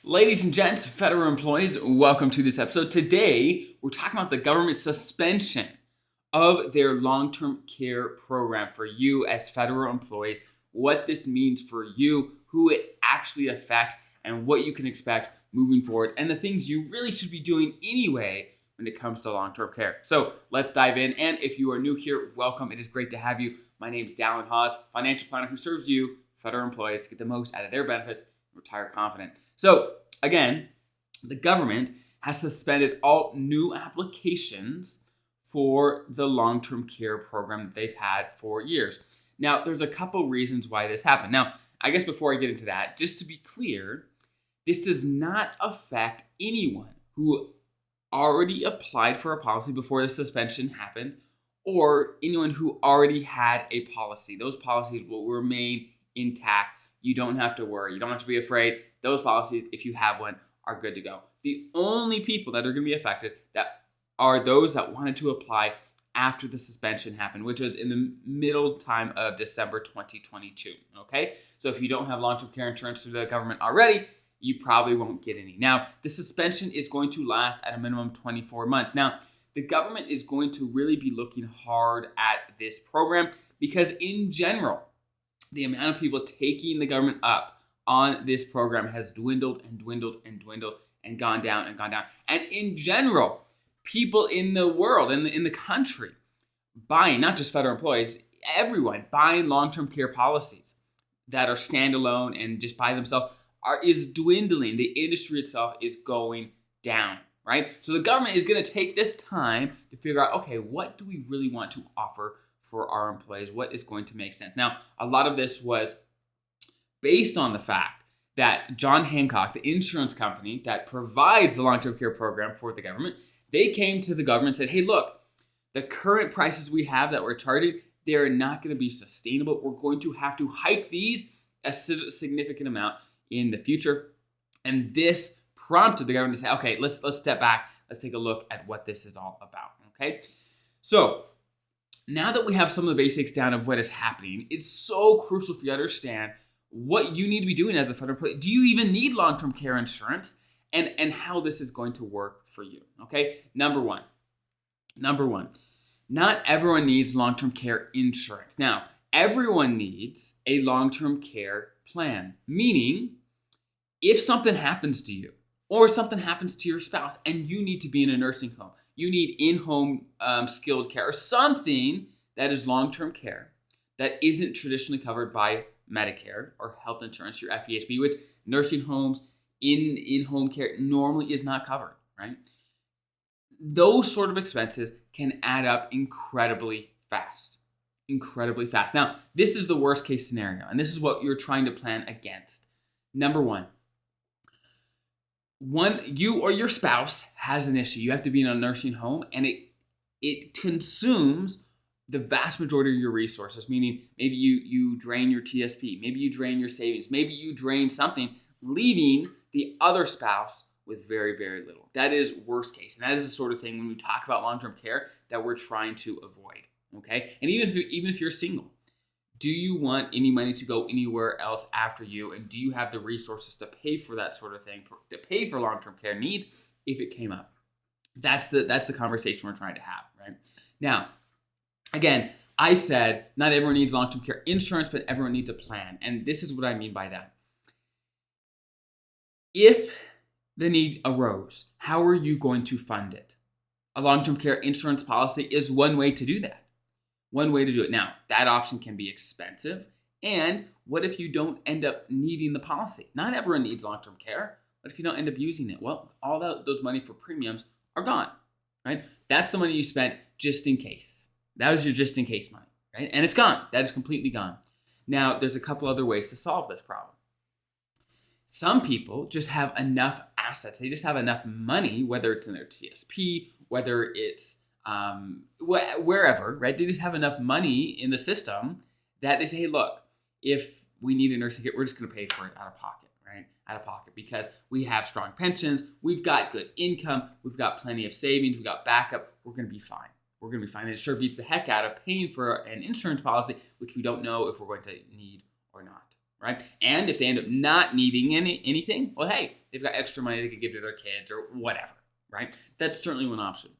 Ladies and gents, federal employees, welcome to this episode. Today, we're talking about the government suspension of their long-term care program for you as federal employees, what this means for you, who it actually affects, and what you can expect moving forward, and the things you really should be doing anyway when it comes to long-term care. So let's dive in. And if you are new here, welcome. It is great to have you. My name is Dallin Hawes, financial planner who serves you, federal employees, to get the most out of their benefits, retire confident. So again, the government has suspended all new applications for the long-term care program that they've had for years. Now, there's a couple reasons why this happened. Now, I guess before I get into that, just to be clear, this does not affect anyone who already applied for a policy before the suspension happened or anyone who already had a policy. Those policies will remain intact. You don't have to worry. You don't have to be afraid. Those policies, if you have one, are good to go. The only people that are going to be affected that are those that wanted to apply after the suspension happened, which was in the middle time of December 2022. Okay, so if you don't have long-term care insurance through the government already, you probably won't get any. Now, the suspension is going to last at a minimum 24 months. Now, the government is going to really be looking hard at this program because in general, the amount of people taking the government up on this program has dwindled and dwindled and dwindled and gone down and gone down. And in general, people in the world, in the country, buying, not just federal employees, everyone buying long-term care policies that are standalone and just by themselves is dwindling. The industry itself is going down, right? So the government is going to take this time to figure out, okay, what do we really want to offer for our employees? What is going to make sense? Now, a lot of this was based on the fact that John Hancock, the insurance company that provides the long-term care program for the government, they came to the government and said, hey, look, the current prices we have that we're charging, they're not going to be sustainable. We're going to have to hike these a significant amount in the future. And this prompted the government to say, okay, let's step back. Let's take a look at what this is all about, okay? So now that we have some of the basics down of what is happening, it's so crucial for you to understand what you need to be doing as a federal employee. Do you even need long-term care insurance? And how this is going to work for you, okay? Number one, not everyone needs long-term care insurance. Now, everyone needs a long-term care plan, meaning if something happens to you or something happens to your spouse and you need to be in a nursing home, you need in-home skilled care or something that is long-term care that isn't traditionally covered by Medicare or health insurance, your FEHB, which nursing homes in-home care normally is not covered, right? Those sort of expenses can add up incredibly fast. Now, this is the worst case scenario, and this is what you're trying to plan against. Number one, you or your spouse has an issue. You have to be in a nursing home, and it consumes the vast majority of your resources, meaning maybe you drain your TSP, maybe you drain your savings, maybe you drain something, leaving the other spouse with very, very little. That is worst case. And that is the sort of thing when we talk about long-term care that we're trying to avoid, okay? And even if you're single, do you want any money to go anywhere else after you? And do you have the resources to pay for that sort of thing, to pay for long-term care needs if it came up? That's the conversation we're trying to have, right? Now, again, I said not everyone needs long-term care insurance, but everyone needs a plan. And this is what I mean by that. If the need arose, how are you going to fund it? A long-term care insurance policy is one way to do that. One way to do it. Now, that option can be expensive. And what if you don't end up needing the policy? Not everyone needs long-term care. What if you don't end up using it? Well, all those money for premiums are gone, right? That's the money you spent just in case. That was your just in case money, right? And it's gone. That is completely gone. Now, there's a couple other ways to solve this problem. Some people just have enough assets. They just have enough money, whether it's in their TSP, whether it's wherever, right? They just have enough money in the system that they say, hey, look, if we need a nursing care, we're just going to pay for it out of pocket, right? Out of pocket because we have strong pensions, we've got good income, we've got plenty of savings, we've got backup, we're going to be fine. We're going to be fine. And it sure beats the heck out of paying for an insurance policy, which we don't know if we're going to need or not. right? And if they end up not needing anything, well, hey, they've got extra money they could give to their kids or whatever, right? That's certainly one option.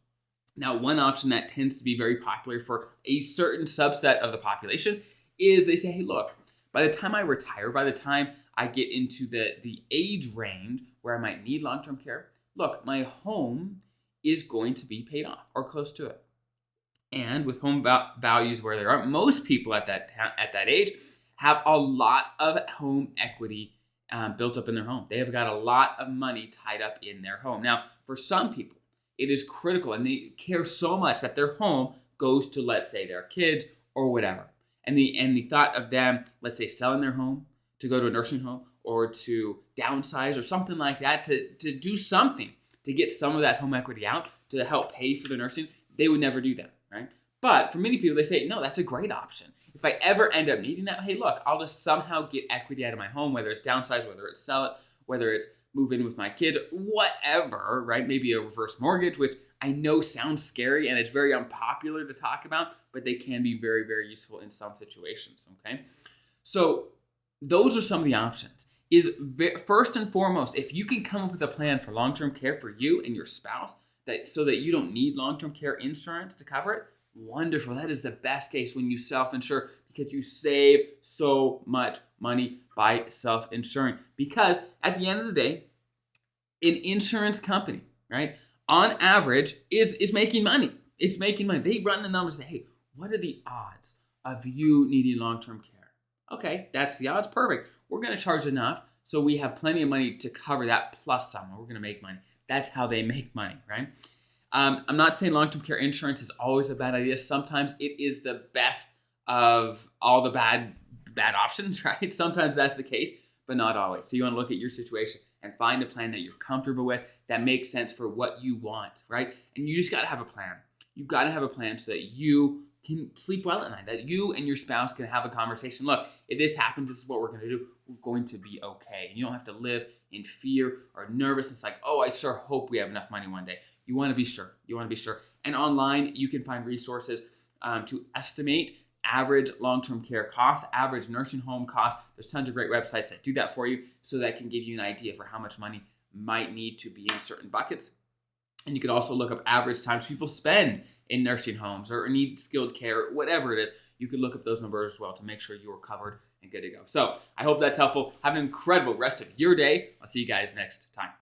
Now, one option that tends to be very popular for a certain subset of the population is they say, hey, look, by the time I retire, by the time I get into the age range where I might need long-term care, look, my home is going to be paid off or close to it. And with home values where there are, most people at that age have a lot of home equity built up in their home. They have got a lot of money tied up in their home. Now, for some people, it is critical and they care so much that their home goes to, let's say, their kids or whatever. And the thought of them, let's say, selling their home to go to a nursing home or to downsize or something like that, to do something to get some of that home equity out to help pay for the nursing, they would never do that, right? But for many people, they say, no, that's a great option. If I ever end up needing that, hey, look, I'll just somehow get equity out of my home, whether it's downsize, whether it's sell it, whether it's move in with my kids, whatever, right? Maybe a reverse mortgage, which I know sounds scary and it's very unpopular to talk about, but they can be very, very useful in some situations, okay? So those are some of the options. First and foremost, if you can come up with a plan for long-term care for you and your spouse, so that you don't need long-term care insurance to cover it, wonderful. That is the best case when you self-insure because you save so much money by self-insuring. Because at the end of the day, an insurance company, right, on average is making money. It's making money. They run the numbers and say, hey, what are the odds of you needing long-term care? Okay, that's the odds. Perfect. We're going to charge enough so we have plenty of money to cover that plus some. We're going to make money. That's how they make money, right? I'm not saying long-term care insurance is always a bad idea. Sometimes it is the best of all the bad options, right? Sometimes that's the case, but not always. So you want to look at your situation and find a plan that you're comfortable with that makes sense for what you want, right? And you just got to have a plan. You've got to have a plan so that you can sleep well at night, that you and your spouse can have a conversation. Look, if this happens, this is what we're going to do. We're going to be okay. And you don't have to live in fear or nervousness like, oh, I sure hope we have enough money one day. You want to be sure. You want to be sure. And online, you can find resources to estimate average long-term care costs, average nursing home costs. There's tons of great websites that do that for you so that can give you an idea for how much money might need to be in certain buckets. And you could also look up average times people spend in nursing homes or need skilled care, whatever it is. You could look up those numbers as well to make sure you are covered and good to go. So I hope that's helpful. Have an incredible rest of your day. I'll see you guys next time.